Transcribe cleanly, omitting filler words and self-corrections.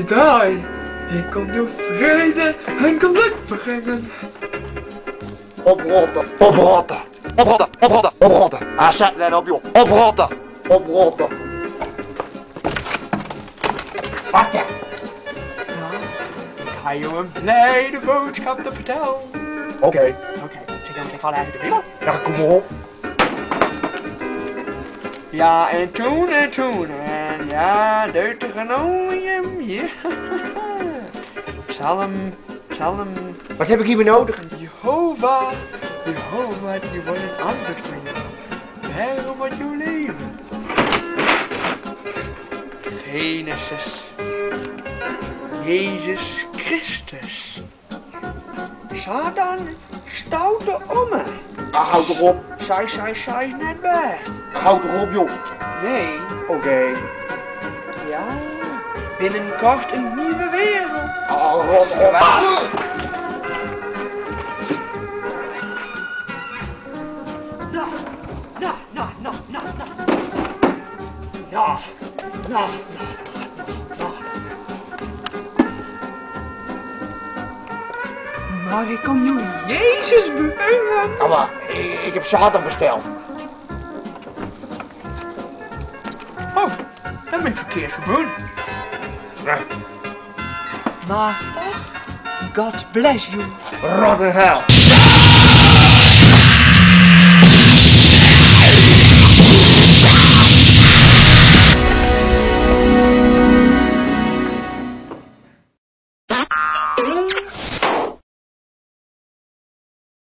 die draai, die komt door vrede en geluk brengen. Oprotten, oprotten, oprotten, oprotten, oprotten. Zet let op joh, oprotten, oprotten. Wacht. Ik ga je een blijde boodschap te vertellen. Oké, Zeg dan, ik val eigenlijk de wereld. ja kom maar op. Ja, en toen, en ja, Deuteronomium, ja. Psalm, Wat heb ik hiermee nodig? Jehova, die wordt een antwoord van jou. Waarom wordt jouw leven? Genesis, Jezus Christus. Satan, stoute omme. Houd toch op. Zij is net best. Houd toch op joh. Nee, Oké. ja, binnenkort een nieuwe wereld. Rot op. Maar ik kom nu Jezus brengen. Ja, maar ik heb Satan besteld. Oh, dan ben ik verkeerd verbonden. Nee. Maar toch, God bless you. Rotten hell.